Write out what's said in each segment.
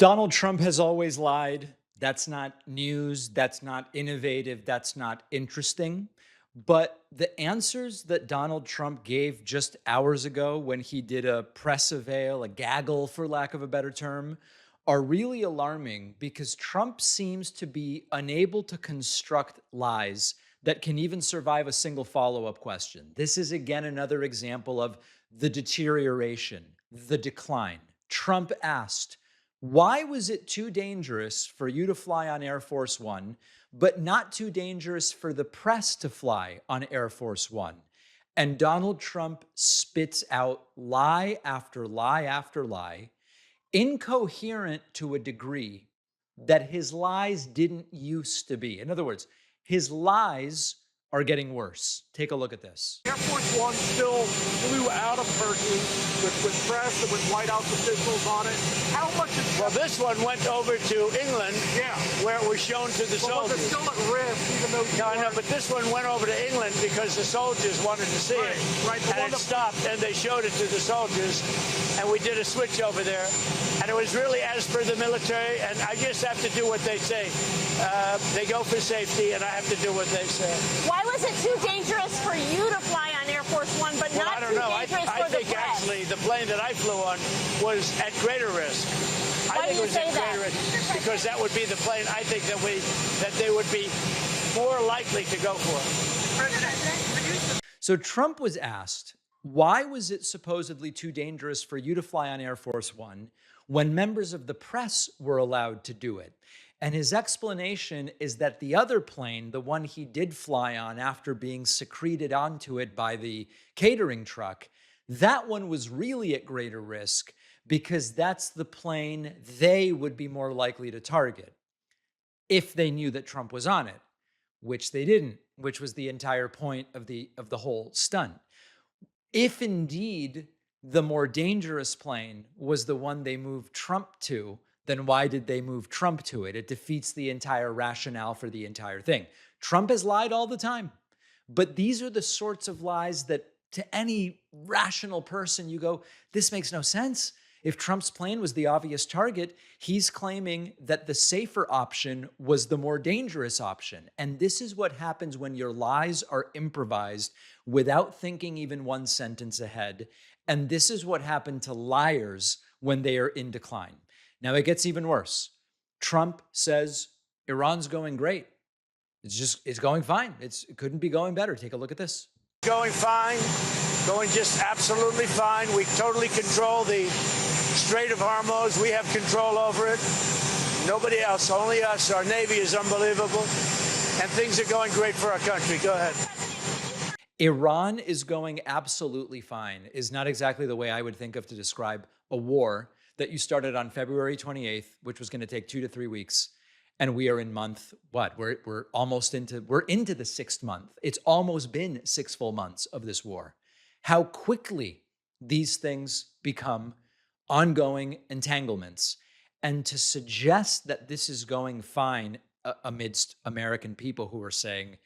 Donald Trump has always lied. That's not news. That's not innovative. That's not interesting. But the answers that Donald Trump gave just hours ago when he did a press avail, a gaggle, for lack of a better term, are really alarming because Trump seems to be unable to construct lies that can even survive a single follow up question. This is again another example of the deterioration, the decline. Trump asked, why was it too dangerous for you to fly on Air Force One, but not too dangerous for the press to fly on Air Force One? And Donald Trump spits out lie after lie after lie, incoherent to a degree that his lies didn't used to be. In other words, his lies are getting worse. Take a look at this. Air Force One still flew out of Turkey with press and with White House officials on it. How much is Well, this one went over to England, Yeah. where it was shown to the Well, soldiers. it's still at risk, even though No, I know, but this one went over to England because the soldiers wanted to see it. Right, the one And it that- stopped, and they showed it to the soldiers, and we did a switch over there. And it was really as per the military, and I just have to do what they say. They go for safety, and I have to do what they say. Why was it too dangerous for you to fly on Air Force One, but Well, not I don't too know. dangerous I for the think press? actually the plane that I flew on was at greater risk. Why I do think you it was say at that? greater risk because that would be the plane I think that they would be more likely to go for. So Trump was asked, why was it supposedly too dangerous for you to fly on Air Force One when members of the press were allowed to do it? And his explanation is that the other plane, the one he did fly on after being secreted onto it by the catering truck, that one was really at greater risk because that's the plane they would be more likely to target if they knew that Trump was on it, which they didn't, which was the entire point of the whole stunt. If indeed the more dangerous plane was the one they moved Trump to, then why did they move Trump to it? It defeats the entire rationale for the entire thing. Trump has lied all the time, but these are the sorts of lies that to any rational person, you go, this makes no sense. If Trump's plane was the obvious target, he's claiming that the safer option was the more dangerous option. And this is what happens when your lies are improvised without thinking even one sentence ahead. And this is what happened to liars when they are in decline. Now it gets even worse. Trump says Iran's going great. It's going fine. It couldn't be going better. Take a look at this. Going fine, going just absolutely fine. We totally control the Strait of Hormuz. We have control over it. Nobody else, only us. Our Navy is unbelievable. And things are going great for our country. Go ahead. Iran is going absolutely fine is not exactly the way I would think of to describe a war that you started on February 28th, which was going to take 2 to 3 weeks. And we are in month, what? We're into the 6th month. It's almost been 6 full months of this war. How quickly these things become ongoing entanglements. And to suggest that this is going fine amidst American people who are saying,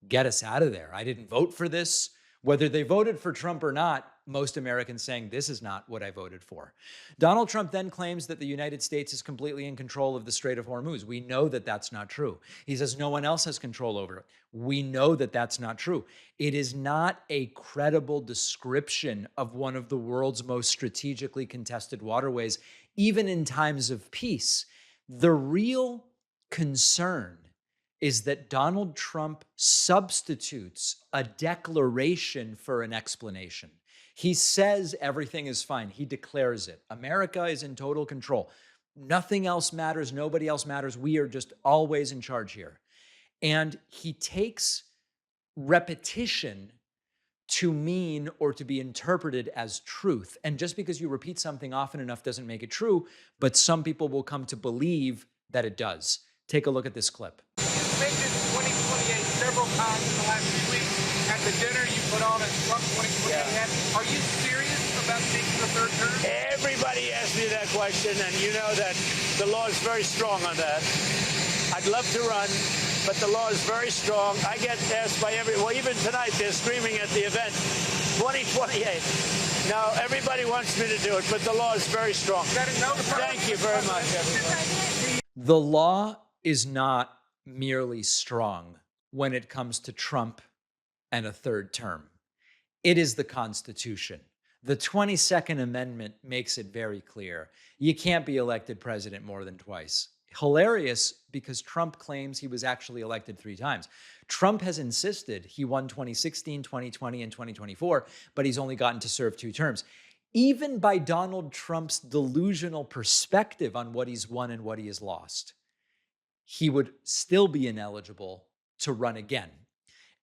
get us out of there. I didn't vote for this. Whether they voted for Trump or not, most Americans saying this is not what I voted for. Donald Trump then claims that the United States is completely in control of the Strait of Hormuz. We know that that's not true. He says no one else has control over it. We know that that's not true. It is not a credible description of one of the world's most strategically contested waterways, even in times of peace. The real concern is that Donald Trump substitutes a declaration for an explanation. He says everything is fine. He declares it. America is in total control. Nothing else matters. Nobody else matters. We are just always in charge here. And he takes repetition to mean or to be interpreted as truth. And just because you repeat something often enough doesn't make it true, but some people will come to believe that it does. Take a look at this clip. You mentioned 2028 several times in the last few weeks. At the dinner you put on a Trump 2028 hat. Are you serious about taking the third term? Everybody asks me that question, and you know that the law is very strong on that. I'd love to run, but the law is very strong. I get asked by well, even tonight they're screaming at the event, 2028. No, everybody wants me to do it, but the law is very strong. Thank you very much, everybody. The law is not merely strong when it comes to Trump and a third term. It is the Constitution. The 22nd Amendment makes it very clear. You can't be elected president more than twice. Hilarious because Trump claims he was actually elected 3 times. Trump has insisted he won 2016, 2020, and 2024, but he's only gotten to serve 2 terms. Even by Donald Trump's delusional perspective on what he's won and what he has lost, he would still be ineligible to run again.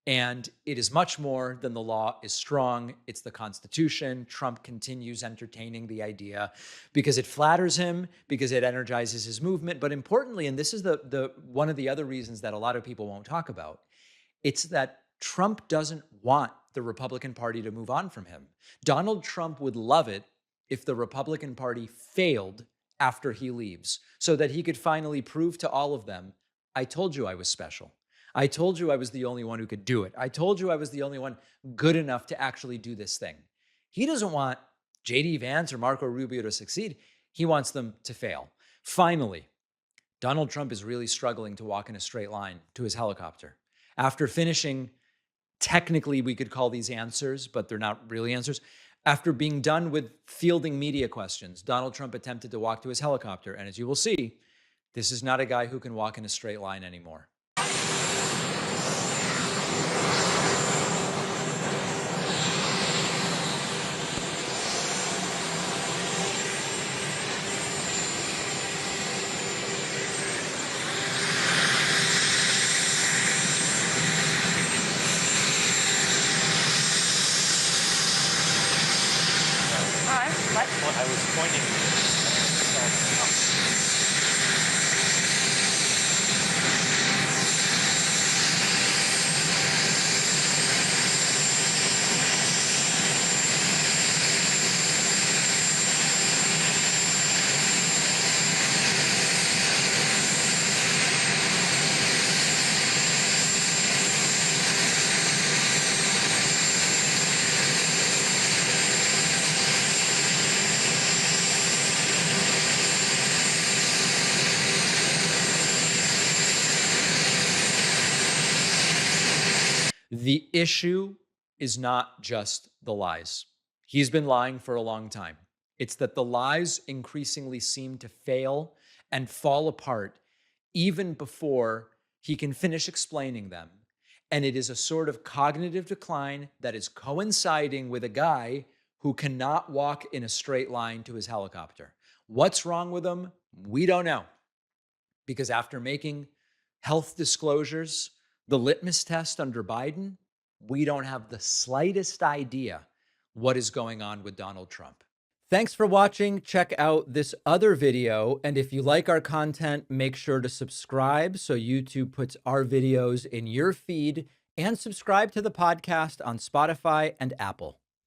And it is much more than the law is strong. It's the Constitution. Trump continues entertaining the idea because it flatters him, because it energizes his movement. But importantly, and this is the one of the other reasons that a lot of people won't talk about, it's that Trump doesn't want the Republican Party to move on from him. Donald Trump would love it if the Republican Party failed after he leaves so that he could finally prove to all of them, I told you I was special. I told you I was the only one who could do it. I told you I was the only one good enough to actually do this thing. He doesn't want J.D. Vance or Marco Rubio to succeed. He wants them to fail. Finally, Donald Trump is really struggling to walk in a straight line to his helicopter. After finishing, technically we could call these answers, but they're not really answers. After being done with fielding media questions, Donald Trump attempted to walk to his helicopter. And as you will see, this is not a guy who can walk in a straight line anymore. I was pointing. The issue is not just the lies. He's been lying for a long time. It's that the lies increasingly seem to fail and fall apart even before he can finish explaining them. And it is a sort of cognitive decline that is coinciding with a guy who cannot walk in a straight line to his helicopter. What's wrong with him? We don't know. Because after making health disclosures the litmus test under Biden, we don't have the slightest idea what is going on with Donald Trump. Thanks for watching. Check out this other video. And if you like our content, make sure to subscribe so YouTube puts our videos in your feed, and subscribe to the podcast on Spotify and Apple.